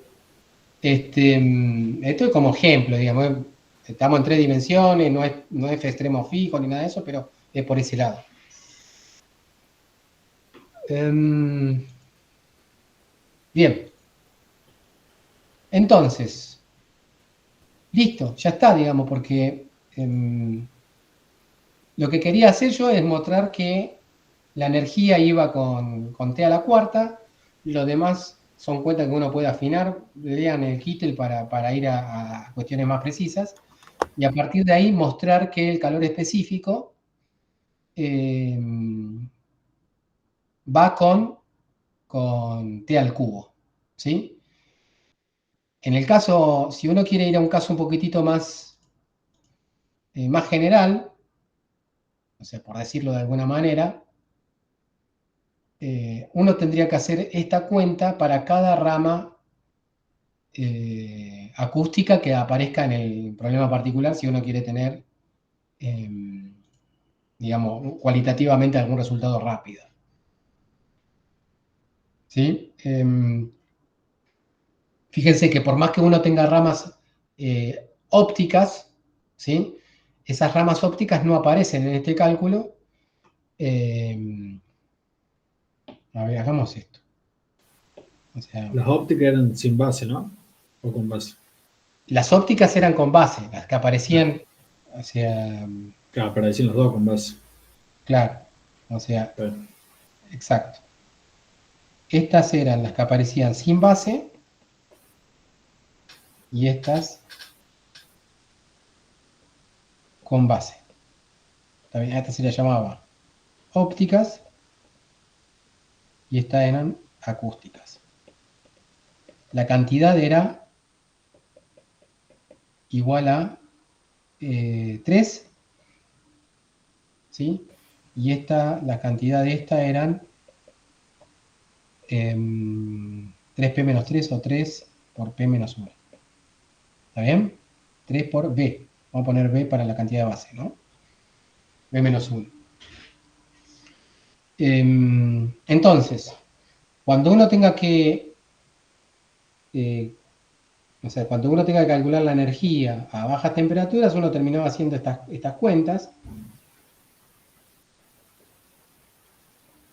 Esto es como ejemplo, digamos. Estamos en 3 dimensiones, no es extremo fijo ni nada de eso, pero es por ese lado. Bien. Entonces, listo, ya está, digamos, porque lo que quería hacer yo es mostrar que la energía iba con T a la cuarta, lo demás son cuentas que uno puede afinar, lean el Kittel para ir a cuestiones más precisas, y a partir de ahí mostrar que el calor específico eh, va con T al cubo, ¿sí? En el caso, si uno quiere ir a un caso un poquitito más general, o sea, por decirlo de alguna manera, uno tendría que hacer esta cuenta para cada rama acústica que aparezca en el problema particular si uno quiere tener, digamos, cualitativamente algún resultado rápido. ¿Sí? Fíjense que por más que uno tenga ramas ópticas, ¿sí? Esas ramas ópticas no aparecen en este cálculo. A ver, hagamos esto. O sea, Las ópticas eran sin base, ¿no? O con base. las ópticas eran con base, las que Ah, aparecían, o sea, claro, para decir los dos con base. claro, o sea, Claro. exacto. Estas eran las que aparecían sin base y estas con base. También a esta se le llamaba ópticas y estas eran acústicas. La cantidad era igual a 3, ¿sí? Y la cantidad de esta eran 3p menos 3 o 3 por p menos 1. ¿Está bien? 3 por b. Vamos a poner b para la cantidad de base, ¿no? B menos 1. Entonces, cuando uno tenga que, o sea, cuando uno tenga que calcular la energía a bajas temperaturas, uno terminaba haciendo estas cuentas.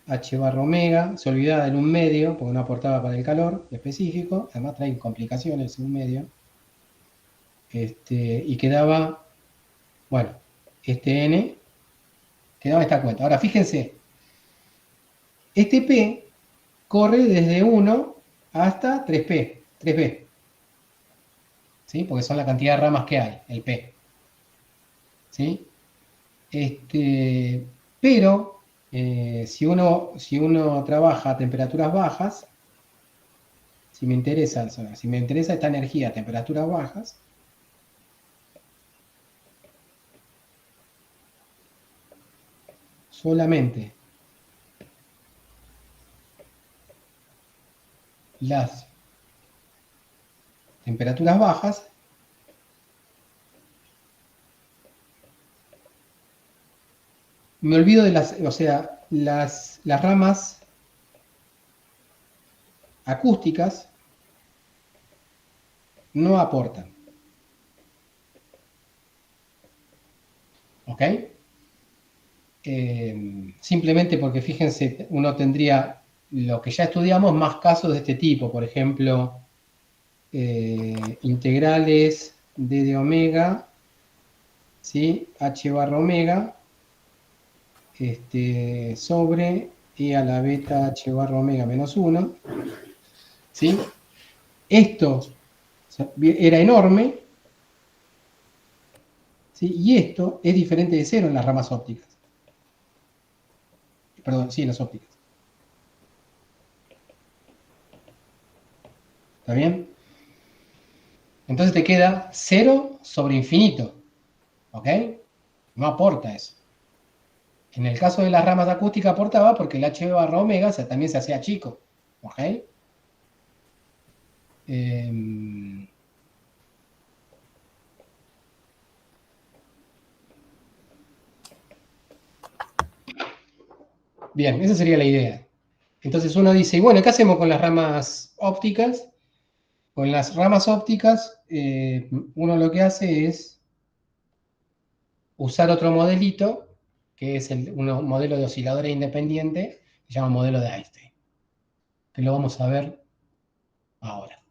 H barra omega, se olvidaba del 1/2, porque no aportaba para el calor específico, además trae complicaciones un medio. Y quedaba, bueno, este n, quedaba esta cuenta. Ahora, fíjense, este P corre desde 1 hasta 3B, ¿sí? Porque son la cantidad de ramas que hay, el P. ¿Sí? Pero si uno trabaja a temperaturas bajas, si me interesa esta energía a temperaturas bajas, solamente las temperaturas bajas me olvido de las ramas acústicas no aportan. ¿Ok? Simplemente porque, fíjense, uno tendría lo que ya estudiamos, más casos de este tipo. Por ejemplo, integrales d de omega, ¿sí? H barra omega, sobre e a la beta h barra omega menos 1. ¿Sí? Esto era enorme, ¿sí? Y esto es diferente de cero en las ramas ópticas. Perdón, sí, en las ópticas. ¿Está bien? Entonces te queda 0 sobre infinito. ¿Ok? No aporta eso. En el caso de las ramas acústicas aportaba porque el h barra omega también se hacía chico. ¿Ok? Bien, esa sería la idea. Entonces uno dice, bueno, ¿qué hacemos con las ramas ópticas? Con las ramas ópticas, uno lo que hace es usar otro modelito, que es un modelo de osciladores independiente, que se llama modelo de Einstein, que lo vamos a ver ahora.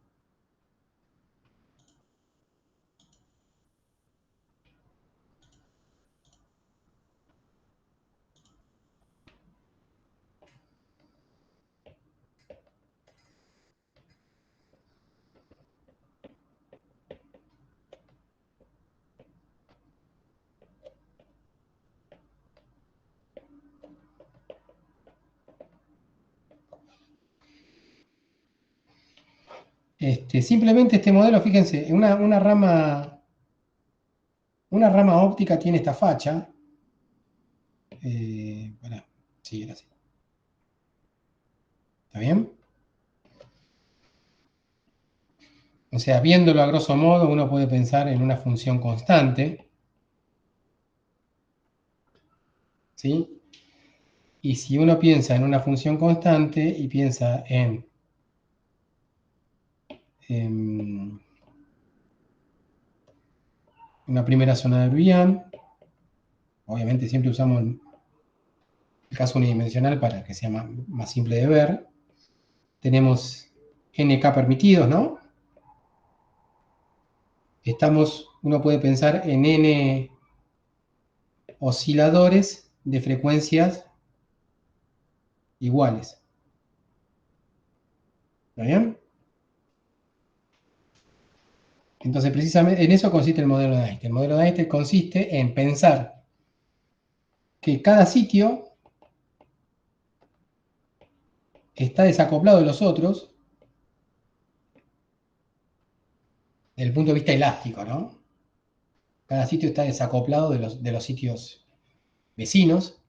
Simplemente este modelo, fíjense, una rama óptica tiene esta facha. Sí, era así. ¿Está bien? O sea, viéndolo a grosso modo, uno puede pensar en una función constante. ¿Sí? Y si uno piensa en una función constante y piensa en una primera zona de Briand, obviamente siempre usamos el caso unidimensional para que sea más simple de ver. Tenemos nk permitidos, ¿no? Uno puede pensar en n osciladores de frecuencias iguales. ¿Está bien? Entonces, precisamente en eso consiste el modelo de Einstein. El modelo de Einstein consiste en pensar que cada sitio está desacoplado de los otros desde el punto de vista elástico, ¿no? Cada sitio está desacoplado de los sitios vecinos.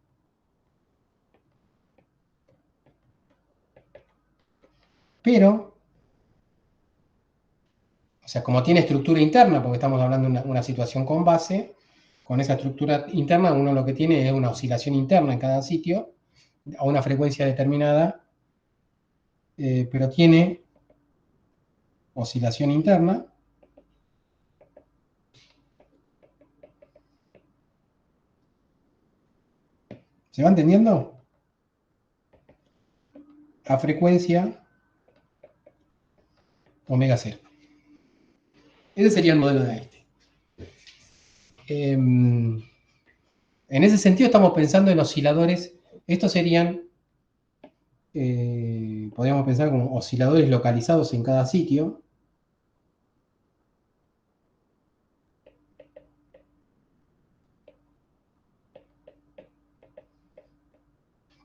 Pero, o sea, como tiene estructura interna, porque estamos hablando de una situación con base, con esa estructura interna uno lo que tiene es una oscilación interna en cada sitio a una frecuencia determinada, pero tiene oscilación interna. ¿Se va entendiendo? A frecuencia omega 0. Ese sería el modelo de Einstein. En ese sentido estamos pensando en osciladores. Estos serían, podríamos pensar como osciladores localizados en cada sitio.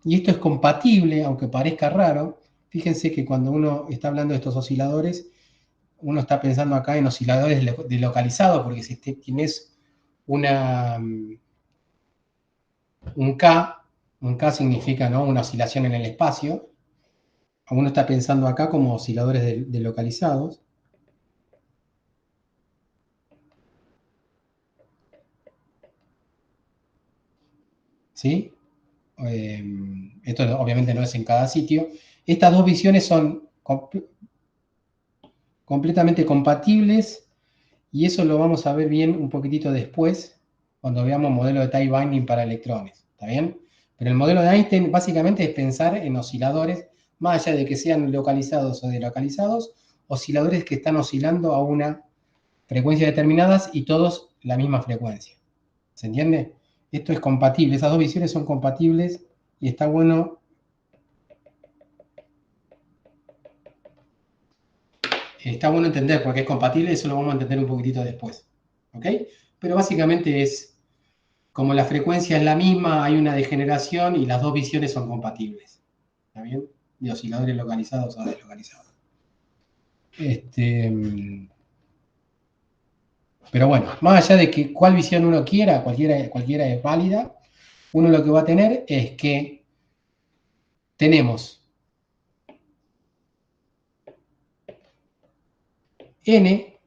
Y esto es compatible, aunque parezca raro. Fíjense que cuando uno está hablando de estos osciladores, uno está pensando acá en osciladores delocalizados, porque si tienes un K significa, ¿no?, una oscilación en el espacio. Uno está pensando acá como osciladores delocalizados. ¿Sí? Esto obviamente no es en cada sitio. Estas dos visiones son completamente compatibles y eso lo vamos a ver bien un poquitito después cuando veamos modelo de tie binding para electrones. ¿Está bien? Pero el modelo de Einstein básicamente es pensar en osciladores, más allá de que sean localizados o delocalizados, osciladores que están oscilando a una frecuencia determinada y todos la misma frecuencia. ¿Se entiende? Esto es compatible, esas dos visiones son compatibles y está bueno entender por qué es compatible, eso lo vamos a entender un poquitito después. ¿Ok? Pero básicamente es, como la frecuencia es la misma, hay una degeneración y las dos visiones son compatibles. ¿Está bien? De osciladores localizados o deslocalizados. Pero bueno, más allá de que cuál visión uno quiera, cualquiera es válida, uno lo que va a tener es que tenemos N,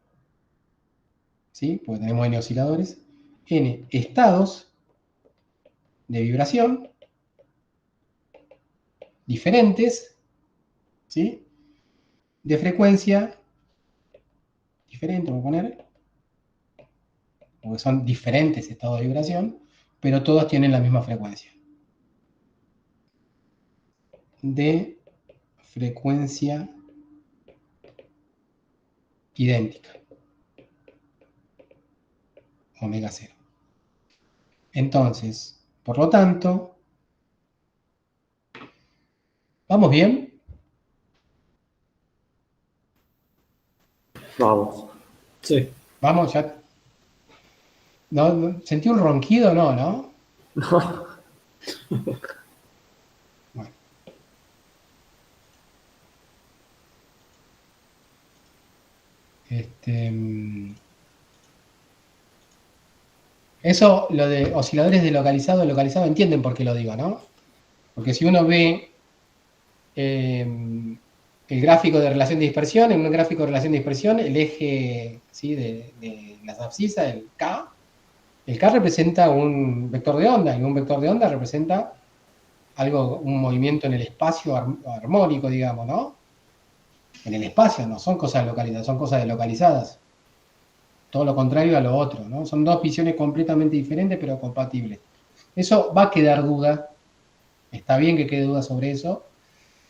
¿sí?, porque tenemos N osciladores, N estados de vibración diferentes, ¿sí?, de frecuencia diferente, vamos a poner, porque son diferentes estados de vibración, pero todos tienen la misma frecuencia. De frecuencia idéntica. Omega 0. Entonces, por lo tanto, ¿vamos bien? Vamos. Sí. Vamos, ya. ¿No? ¿Sentí un ronquido? No. Bueno. Eso, lo de osciladores delocalizados, localizados, entienden por qué lo digo, ¿no? Porque si uno ve el gráfico de relación de dispersión, en un gráfico de relación de dispersión, el eje, ¿sí?, de las abscisas, el K representa un vector de onda, y un vector de onda representa un movimiento en el espacio armónico, digamos, ¿no? En el espacio, no son cosas localizadas, son cosas delocalizadas. Todo lo contrario a lo otro, ¿no? Son dos visiones completamente diferentes, pero compatibles. Eso va a quedar duda, está bien que quede duda sobre eso,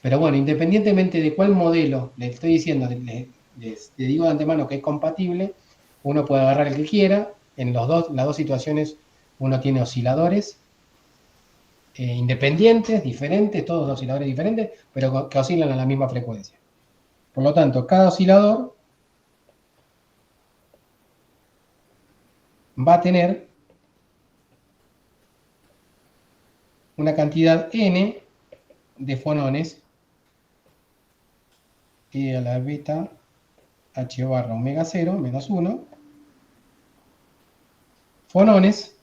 pero bueno, independientemente de cuál modelo le estoy diciendo, les digo de antemano que es compatible, uno puede agarrar el que quiera, en las dos situaciones uno tiene osciladores independientes, diferentes, todos osciladores diferentes, pero que oscilan a la misma frecuencia. Por lo tanto, cada oscilador va a tener una cantidad n de fonones e a la beta h barra omega 0 menos 1 fonones,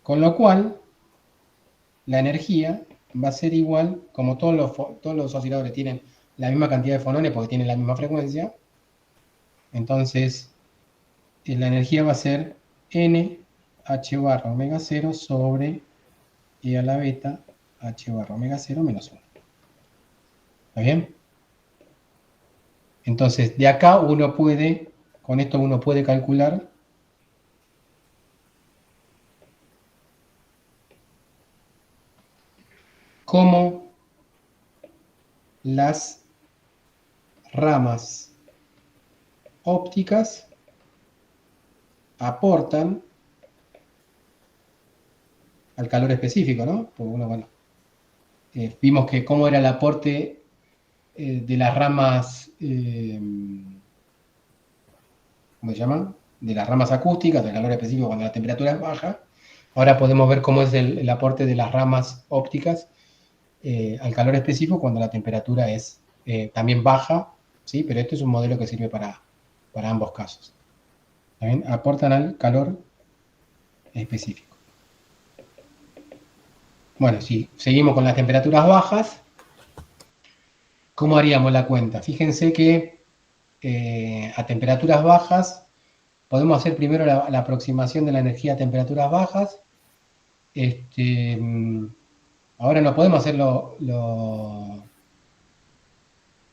con lo cual la energía va a ser igual, como todos los osciladores tienen la misma cantidad de fonones porque tienen la misma frecuencia, entonces la energía va a ser n h barra omega 0 sobre e a la beta h barra omega 0 menos 1. ¿Está bien? Entonces, de acá con esto uno puede calcular cómo las ramas ópticas aportan al calor específico, ¿no? Porque vimos que cómo era el aporte de las ramas, ¿cómo se llaman? De las ramas acústicas, del calor específico cuando la temperatura es baja, Ahora podemos ver cómo es el aporte de las ramas ópticas al calor específico cuando la temperatura es también baja, ¿sí? Pero este es un modelo que sirve para ambos casos. ¿También? Aportan al calor específico. Bueno, si seguimos con las temperaturas bajas, ¿cómo haríamos la cuenta? Fíjense que a temperaturas bajas podemos hacer primero la aproximación de la energía a temperaturas bajas. Ahora no podemos hacerlo.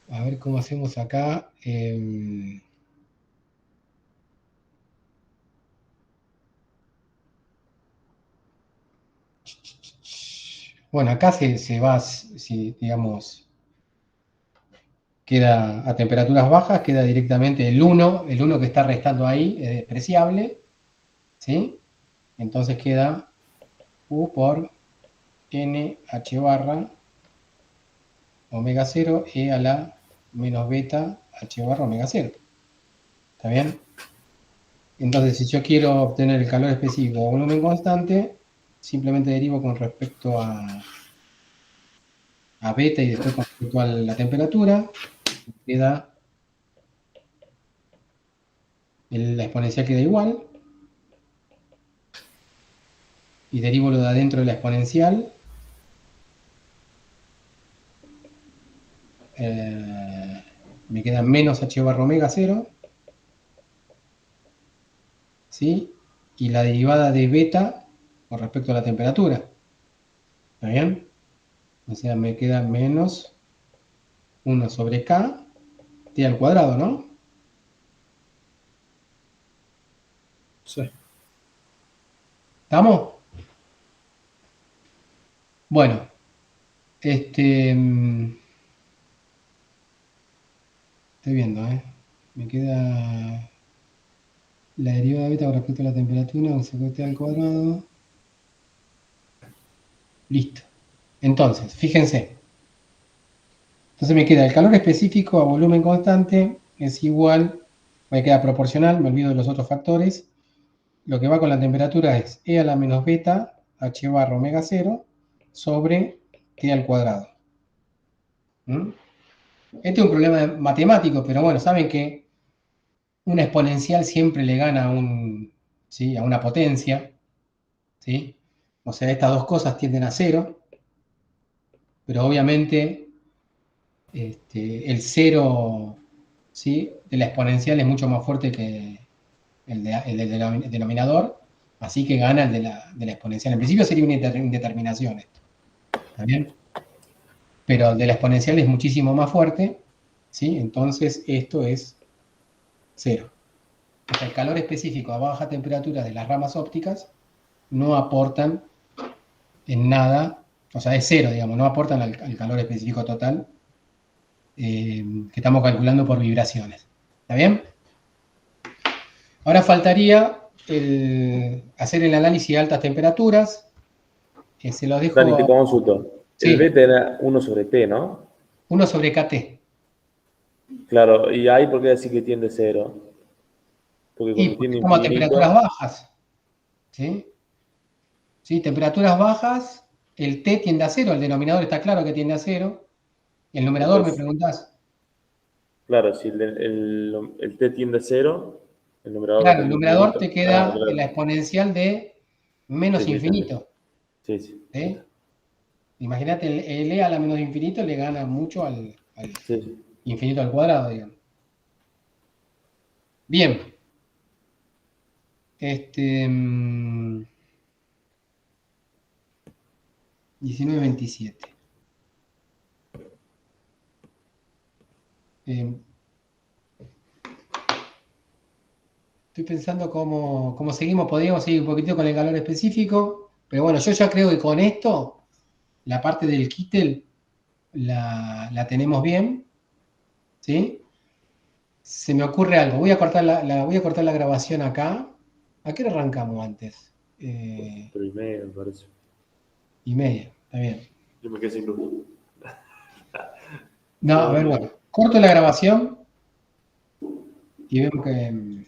A ver cómo hacemos acá. Bueno, acá se va, si digamos, queda a temperaturas bajas, queda directamente el 1 que está restando ahí es despreciable, ¿sí? Entonces queda U por NH barra omega 0 E a la menos beta H barra omega 0. ¿Está bien? Entonces, si yo quiero obtener el calor específico a volumen constante, simplemente derivo con respecto a beta y después con respecto a la temperatura, queda la exponencial queda igual, y derivo lo de adentro de la exponencial, me queda menos h barra omega 0, ¿sí? Y la derivada de beta con respecto a la temperatura. ¿Está bien? O sea, me queda menos 1 sobre k, t al cuadrado, ¿no? Sí. ¿Estamos? Bueno, estoy viendo, ¿eh? Me queda la derivada de beta con respecto a la temperatura, un sobre t al cuadrado. Listo. Entonces, fíjense. Entonces me queda el calor específico a volumen constante es igual, me queda proporcional, me olvido de los otros factores. Lo que va con la temperatura es E a la menos beta, H barra omega 0, sobre T al cuadrado. ¿Mm? Este es un problema matemático, pero bueno, saben que una exponencial siempre le gana ¿sí? a una potencia, ¿sí? O sea, estas dos cosas tienden a cero, pero obviamente el cero, ¿sí? de la exponencial es mucho más fuerte que el del denominador, así que gana el de la exponencial. En principio sería una indeterminación esto, ¿está bien? Pero el de la exponencial es muchísimo más fuerte, ¿sí? Entonces esto es cero. O sea, el calor específico a baja temperatura de las ramas ópticas no aportan en nada, o sea, es cero, digamos, no aportan al calor específico total que estamos calculando por vibraciones. ¿Está bien? Ahora faltaría hacer el análisis de altas temperaturas. Se los Dani, te dejo. consulto. El Sí, beta era 1 sobre T, ¿no? 1 sobre KT. Claro, y ahí por qué decir que tiende a cero. Porque Y cuando porque tiende estamos a temperaturas infinito, bajas. ¿Sí? ¿Sí? Temperaturas bajas, el T tiende a cero, el denominador está claro que tiende a cero. ¿El numerador me entonces, preguntás? claro, si el T tiende a cero, el numerador va a Claro, el tender a numerador te infinito. Ah, queda en la claro. exponencial de Sí, menos sí, entendí. infinito. Sí, sí. ¿Sí? Imagínate, el E a la menos infinito le gana mucho al Sí, sí. infinito al cuadrado, digamos. Bien. 19:27. Estoy pensando cómo seguimos. Podríamos seguir un poquito con el calor específico, pero bueno, yo ya creo que con esto, la parte del Kittel la tenemos bien, ¿sí? Se me ocurre algo. Voy a cortar voy a cortar la grabación acá. ¿A qué hora arrancamos antes? 3:30, me parece. Y media, está bien. Yo me quedé sin luz. No, a ver, bueno, corto la grabación y vemos que